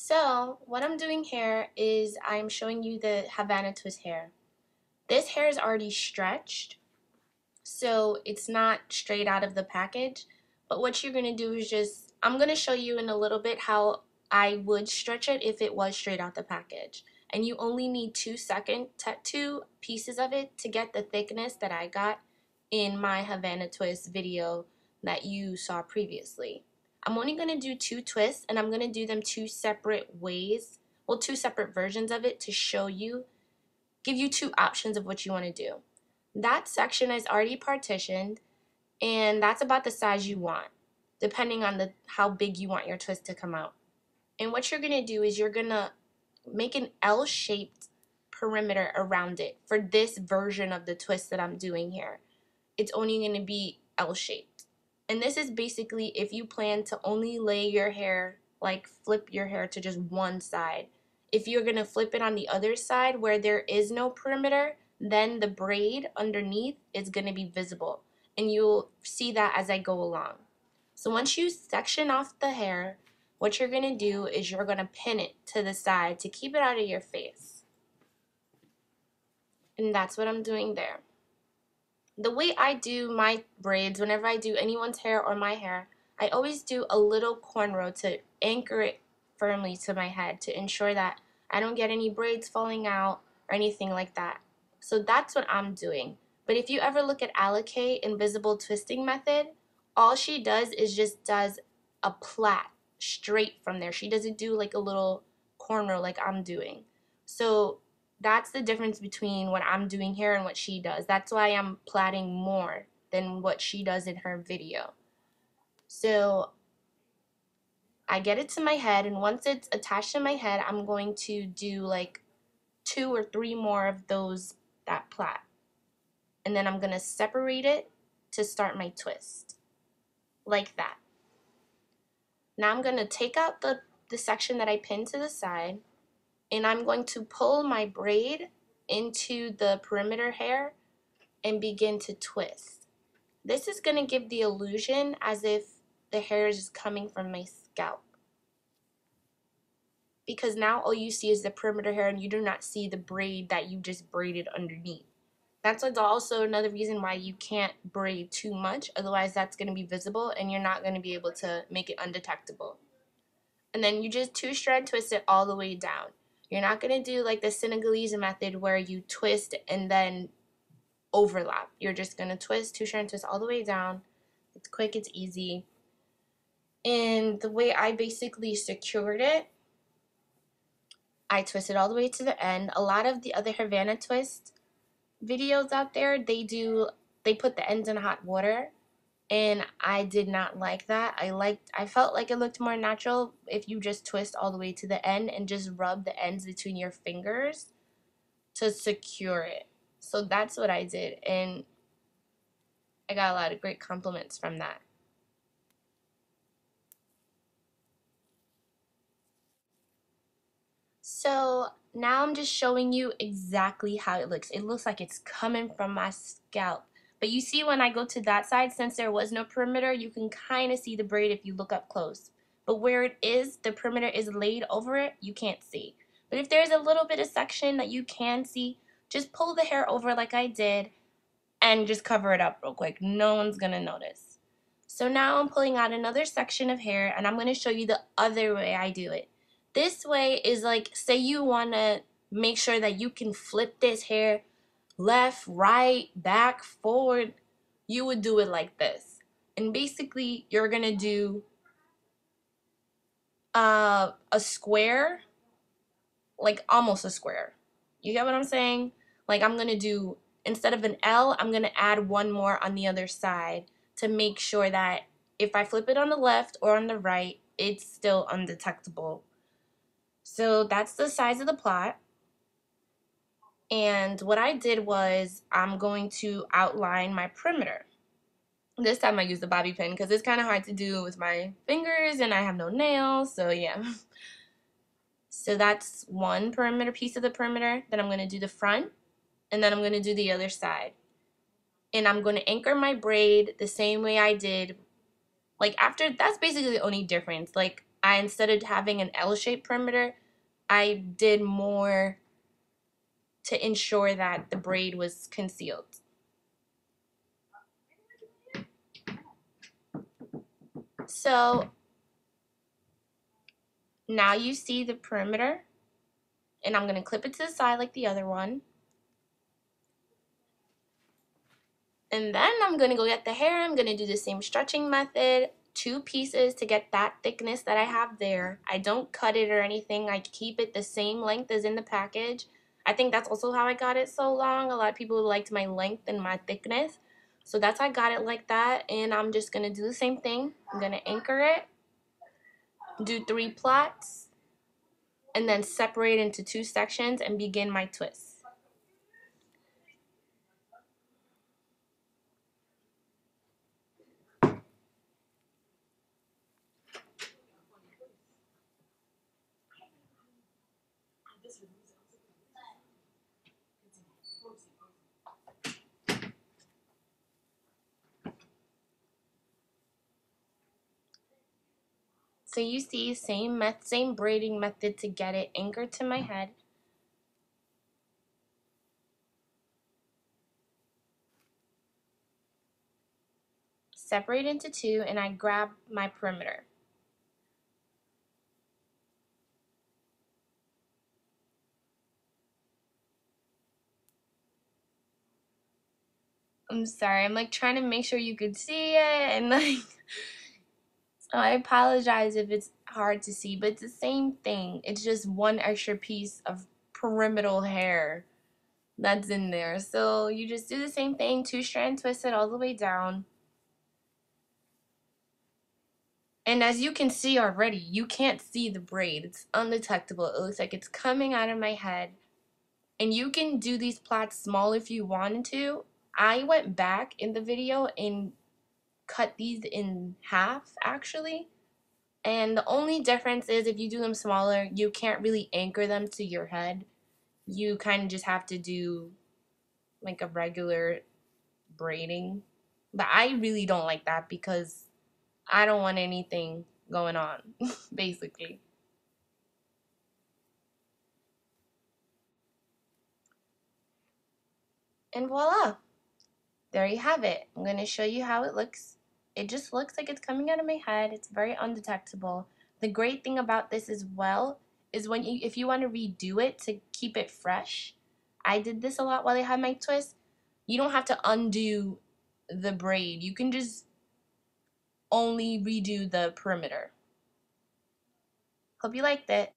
So what I'm doing here is I'm showing you the Havana twist hair. This hair is already stretched, so it's not straight out of the package. But what you're going to do is I'm going to show you in a little bit how I would stretch it if it was straight out the package. And you only need 2 pieces of it to get the thickness that I got in my Havana twist video that you saw previously. I'm only going to do 2 twists, and I'm going to do them 2 separate ways, well, 2 separate versions of it to show you, give you 2 options of what you want to do. That section is already partitioned, and that's about the size you want, depending on how big you want your twist to come out. And what you're going to do is you're going to make an L-shaped perimeter around it for this version of the twist that I'm doing here. It's only going to be L-shaped. And this is basically if you plan to only lay your hair, like flip your hair to just one side. If you're going to flip it on the other side where there is no perimeter, then the braid underneath is going to be visible. And you'll see that as I go along. So once you section off the hair, what you're going to do is you're going to pin it to the side to keep it out of your face. And that's what I'm doing there. The way I do my braids, whenever I do anyone's hair or my hair, I always do a little cornrow to anchor it firmly to my head to ensure that I don't get any braids falling out or anything like that. So that's what I'm doing. But if you ever look at Alikay Invisible Twisting Method, all she does is just does a plait straight from there. She doesn't do like a little cornrow like I'm doing. So that's the difference between what I'm doing here and what she does. That's why I'm plaiting more than what she does in her video. So I get it to my head, and once it's attached to my head, I'm going to do like 2 or 3 more of that plait. And then I'm going to separate it to start my twist. Like that. Now I'm going to take out the section that I pinned to the side, and I'm going to pull my braid into the perimeter hair and begin to twist. This is going to give the illusion as if the hair is coming from my scalp. Because now all you see is the perimeter hair and you do not see the braid that you just braided underneath. That's also another reason why you can't braid too much, otherwise that's going to be visible and you're not going to be able to make it undetectable. And then you just 2-strand twist it all the way down. You're not going to do like the Senegalese method where you twist and then overlap. You're just going to twist, 2-strand twist all the way down. It's quick, it's easy. And the way I basically secured it, I twisted all the way to the end. A lot of the other Havana twist videos out there, they put the ends in hot water, and I did not like that. I felt like it looked more natural if you just twist all the way to the end and just rub the ends between your fingers to secure it. So that's what I did, and I got a lot of great compliments from that. So now I'm just showing you exactly how it looks. It looks like it's coming from my scalp. But you see when I go to that side, since there was no perimeter, you can kind of see the braid if you look up close. But where it is, the perimeter is laid over it, you can't see. But if there's a little bit of section that you can see, just pull the hair over like I did and just cover it up real quick. No one's going to notice. So now I'm pulling out another section of hair, and I'm going to show you the other way I do it. This way is like, say you want to make sure that you can flip this hair left, right, back, forward. You would do it like this. And basically, you're going to do a square, like almost a square. You get what I'm saying? Like I'm going to do, instead of an L, I'm going to add one more on the other side to make sure that if I flip it on the left or on the right, it's still undetectable. So that's the size of the plot. And what I did was I'm going to outline my perimeter. This time I used the bobby pin because it's kind of hard to do with my fingers and I have no nails, so yeah. So that's one perimeter piece of the perimeter. Then I'm going to do the front, and then I'm going to do the other side. And I'm going to anchor my braid the same way I did. Like after, that's basically the only difference. Like instead of having an L-shaped perimeter, I did more to ensure that the braid was concealed. So now you see the perimeter, and I'm going to clip it to the side like the other one. And then I'm going to go get the hair. I'm going to do the same stretching method, 2 pieces to get that thickness that I have there. I don't cut it or anything. I keep it the same length as in the package. I think that's also how I got it so long. A lot of people liked my length and my thickness. So that's how I got it like that. And I'm just going to do the same thing. I'm going to anchor it, do 3 plots, and then separate into 2 sections and begin my twist. So you see, same braiding method to get it anchored to my head. Separate into 2, and I grab my perimeter. I'm sorry, I'm like trying to make sure you could see it, and like, so I apologize if it's hard to see, but it's the same thing. It's just one extra piece of pyramidal hair that's in there. So you just do the same thing, 2-strand twist it all the way down. And as you can see already, you can't see the braid. It's undetectable. It looks like it's coming out of my head. And you can do these plots small if you wanted to. I went back in the video and cut these in half actually. And the only difference is if you do them smaller, you can't really anchor them to your head. You kind of just have to do like a regular braiding. But I really don't like that because I don't want anything going on, basically. And voila, there you have it. I'm going to show you how it looks. It just looks like it's coming out of my head. It's very undetectable. The great thing about this as well is if you want to redo it to keep it fresh, I did this a lot while I had my twist. You don't have to undo the braid. You can just only redo the perimeter. Hope you liked it.